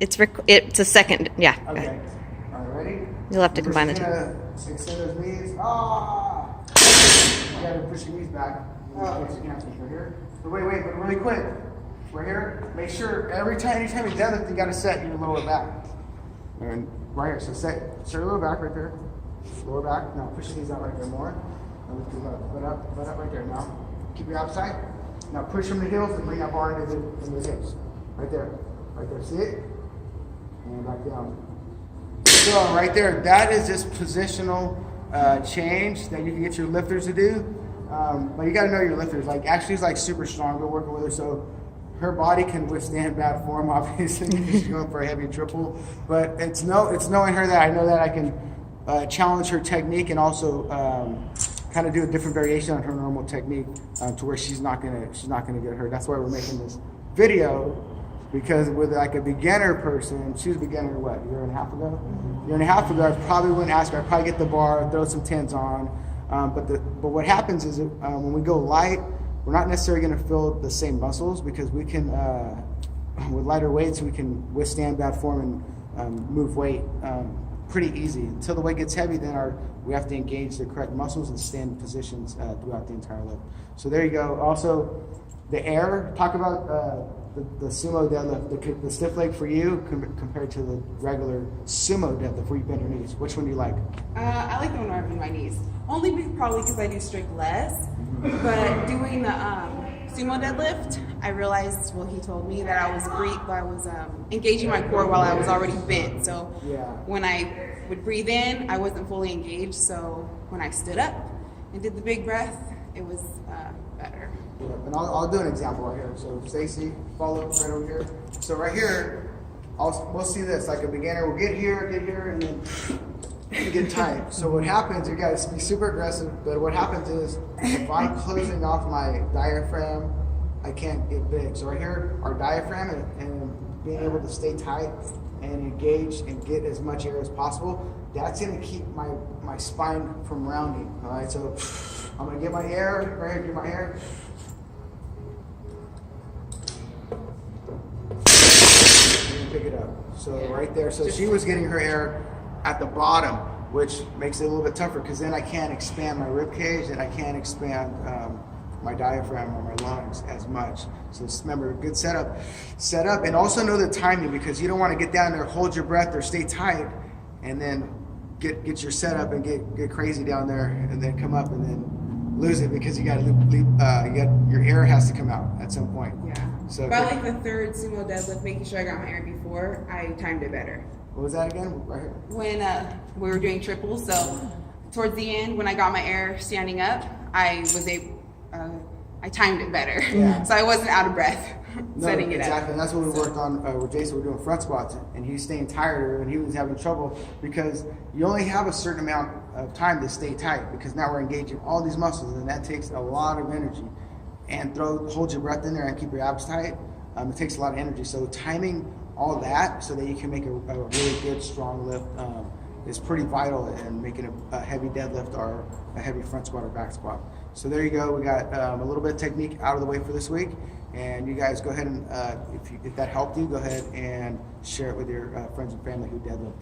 It's a second. Yeah. Okay. All right, ready? You'll have to combine the two. Extend those knees. Ah! You gotta push your knees back. Right here. But wait, but really quick. Right here. Make sure anytime you deadlift, you gotta set your lower back. And right here. So set your lower back right there. Lower back. Now push your knees out right there more. And lift your butt up right there. Now keep your abs tight. Now push from the heels and bring that bar into the hips. Right there. Right there. See it? And back down. So right there, that is just positional change that you can get your lifters to do. But you got to know your lifters. Like Ashley's like super strong. We're working with her, so her body can withstand bad form. Obviously, she's going for a heavy triple. But it's knowing her that I know that I can challenge her technique and also kind of do a different variation on her normal technique to where she's not gonna get hurt. That's why we're making this video. Because with like a beginner person, she was a beginner, what, a year and a half ago? A year and a half ago, I probably wouldn't ask her. I'd probably get the bar, throw some tens on. But what happens is when we go light, we're not necessarily going to feel the same muscles because we can, with lighter weights, we can withstand bad form and move weight pretty easy. Until the weight gets heavy, then we have to engage the correct muscles and stand in positions throughout the entire lift. So there you go. Also, the air, talk about the sumo deadlift, the stiff leg for you compared to the regular sumo deadlift where you bend your knees. Which one do you like? I like the one where I bend my knees. Only probably because I do strict less. But doing the sumo deadlift, I realized, well, he told me that I was engaging my core while I was already bent. So when I would breathe in, I wasn't fully engaged. So when I stood up and did the big breath, it was better. Yeah, and I'll do an example right here. So Stacy, follow right over here. So right here, we'll see this. Like a beginner will get here, and then get tight. So what happens, you guys be super aggressive, but what happens is if I'm closing off my diaphragm, I can't get big. So right here, our diaphragm and being able to stay tight and engage and get as much air as possible, that's going to keep my spine from rounding. All right, so I'm going to get my air, right here, get my air. Pick it up. So right there. So she was getting her air at the bottom, which makes it a little bit tougher because then I can't expand my rib cage and I can't expand my diaphragm or my lungs as much. So just remember, good setup, and also know the timing because you don't want to get down there, hold your breath, or stay tight, and then get your setup and get crazy down there, and then come up and then lose it because you got your air has to come out at some point. Yeah. So by like the third sumo deadlift, making sure I got my air before, I timed it better. What was that again? Right here. When we were doing triples, so towards the end, when I got my air standing up, I timed it better. Yeah. So I wasn't out of breath setting it up. Exactly, and that's what we worked on with Jason. We're doing front squats, and he was staying tighter, and he was having trouble because you only have a certain amount of time to stay tight because now we're engaging all these muscles, and that takes a lot of energy. And hold your breath in there and keep your abs tight. It takes a lot of energy. So timing all that so that you can make a really good, strong lift is pretty vital in making a heavy deadlift or a heavy front squat or back squat. So there you go. We got a little bit of technique out of the way for this week. And you guys go ahead and, if that helped you, go ahead and share it with your friends and family who deadlift.